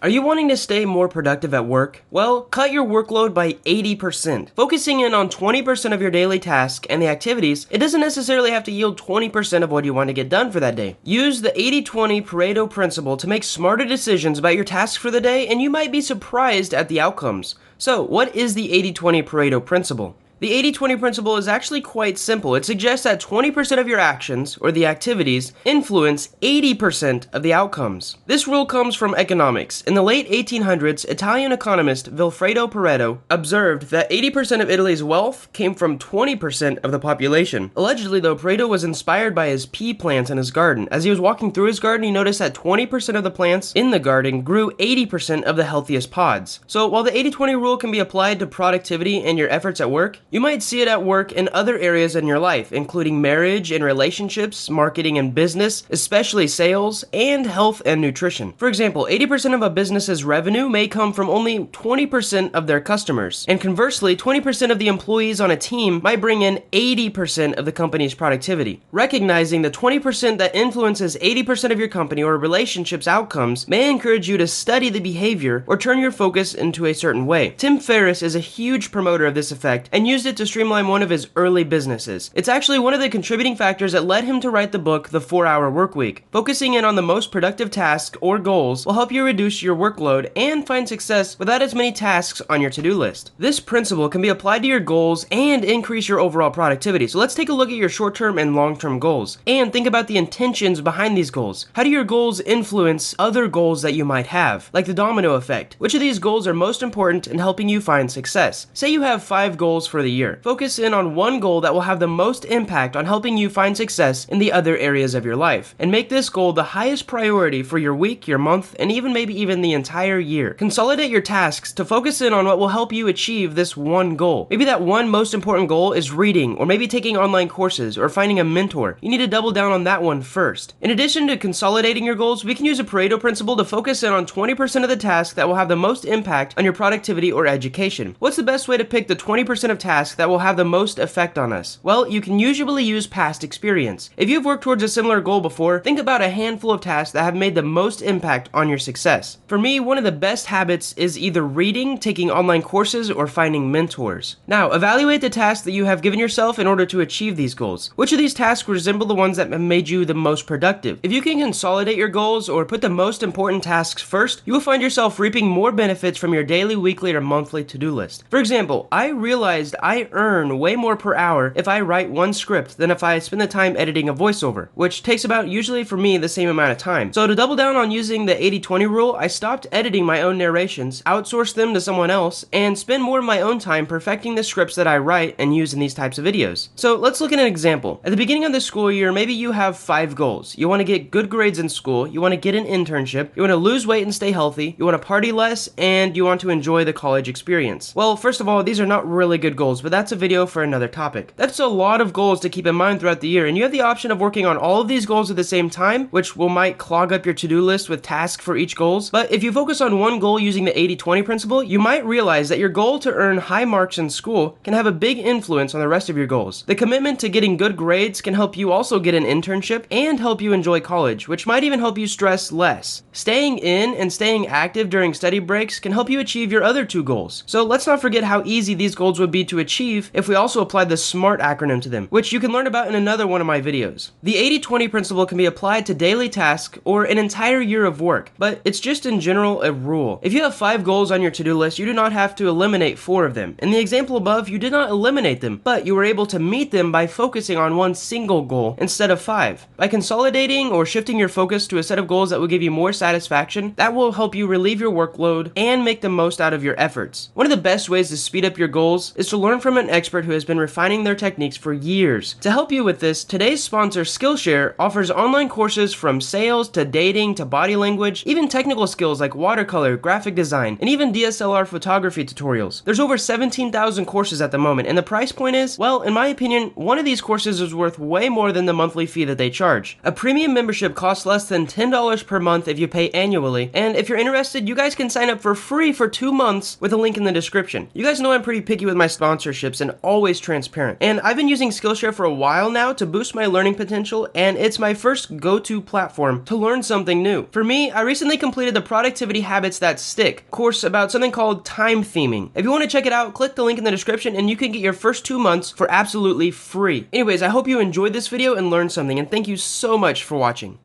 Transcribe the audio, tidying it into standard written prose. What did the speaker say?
Are you wanting to stay more productive at work? Well, cut your workload by 80%. Focusing in on 20% of your daily tasks and the activities, it doesn't necessarily have to yield 20% of what you want to get done for that day. Use the 80-20 Pareto principle to make smarter decisions about your tasks for the day, and you might be surprised at the outcomes. So, what is the 80-20 Pareto principle? The 80-20 principle is actually quite simple. It suggests that 20% of your actions, or the activities, influence 80% of the outcomes. This rule comes from economics. In the late 1800s, Italian economist Vilfredo Pareto observed that 80% of Italy's wealth came from 20% of the population. Allegedly, though, Pareto was inspired by his pea plants in his garden. As he was walking through his garden, he noticed that 20% of the plants in the garden grew 80% of the healthiest pods. So while the 80-20 rule can be applied to productivity and your efforts at work, you might see it at work in other areas in your life, including marriage and relationships, marketing and business, especially sales, and health and nutrition. For example, 80% of a business's revenue may come from only 20% of their customers. And conversely, 20% of the employees on a team might bring in 80% of the company's productivity. Recognizing the 20% that influences 80% of your company or relationship's outcomes may encourage you to study the behavior or turn your focus into a certain way. Tim Ferriss is a huge promoter of this effect and used it to streamline one of his early businesses. It's actually one of the contributing factors that led him to write the book The 4-Hour Workweek. Focusing in on the most productive tasks or goals will help you reduce your workload and find success without as many tasks on your to-do list. This principle can be applied to your goals and increase your overall productivity. So let's take a look at your short-term and long-term goals and think about the intentions behind these goals. How do your goals influence other goals that you might have, like the domino effect? Which of these goals are most important in helping you find success? Say you have 5 goals for the year. Focus in on one goal that will have the most impact on helping you find success in the other areas of your life, and make this goal the highest priority for your week, your month, and maybe even the entire year. Consolidate your tasks to focus in on what will help you achieve this one goal. Maybe that one most important goal is reading, or maybe taking online courses, or finding a mentor. You need to double down on that one first. In addition to consolidating your goals, we can use a Pareto principle to focus in on 20% of the tasks that will have the most impact on your productivity or education. What's the best way to pick the 20% of tasks that will have the most effect on us? Well, you can usually use past experience. If you've worked towards a similar goal before, think about a handful of tasks that have made the most impact on your success. For me, one of the best habits is either reading, taking online courses, or finding mentors. Now, evaluate the tasks that you have given yourself in order to achieve these goals. Which of these tasks resemble the ones that have made you the most productive? If you can consolidate your goals or put the most important tasks first, you will find yourself reaping more benefits from your daily, weekly, or monthly to-do list. For example, I realized I earn way more per hour if I write one script than if I spend the time editing a voiceover, which takes about, usually for me, the same amount of time. So to double down on using the 80-20 rule, I stopped editing my own narrations, outsourced them to someone else, and spend more of my own time perfecting the scripts that I write and use in these types of videos. So let's look at an example. At the beginning of the school year, maybe you have 5 goals. You want to get good grades in school, you want to get an internship, you want to lose weight and stay healthy, you want to party less, and you want to enjoy the college experience. Well, first of all, these are not really good goals, but that's a video for another topic. That's a lot of goals to keep in mind throughout the year, and you have the option of working on all of these goals at the same time, which might clog up your to-do list with tasks for each goals. But if you focus on one goal using the 80-20 principle, you might realize that your goal to earn high marks in school can have a big influence on the rest of your goals. The commitment to getting good grades can help you also get an internship and help you enjoy college, which might even help you stress less. Staying in and staying active during study breaks can help you achieve your other 2 goals. So let's not forget how easy these goals would be to achieve if we also applied the SMART acronym to them, which you can learn about in another one of my videos. The 80-20 principle can be applied to daily tasks or an entire year of work, but it's just in general a rule. If you have 5 goals on your to-do list, you do not have to eliminate 4 of them. In the example above, you did not eliminate them, but you were able to meet them by focusing on one single goal instead of 5. By consolidating or shifting your focus to a set of goals that will give you more satisfaction, that will help you relieve your workload and make the most out of your efforts. One of the best ways to speed up your goals is to learn from an expert who has been refining their techniques for years. To help you with this, today's sponsor Skillshare offers online courses from sales to dating to body language, even technical skills like watercolor, graphic design, and even DSLR photography tutorials. There's over 17,000 courses at the moment, and the price point is, well, in my opinion, one of these courses is worth way more than the monthly fee that they charge. A premium membership costs less than $10 per month if you pay annually, and if you're interested, you guys can sign up for free for 2 months with a link in the description. You guys know I'm pretty picky with my sponsors, sponsorships, and always transparent. And I've been using Skillshare for a while now to boost my learning potential, and it's my first go-to platform to learn something new. For me, I recently completed the Productivity Habits That Stick course about something called time theming. If you want to check it out, click the link in the description and you can get your first 2 months for absolutely free. Anyways, I hope you enjoyed this video and learned something, and thank you so much for watching.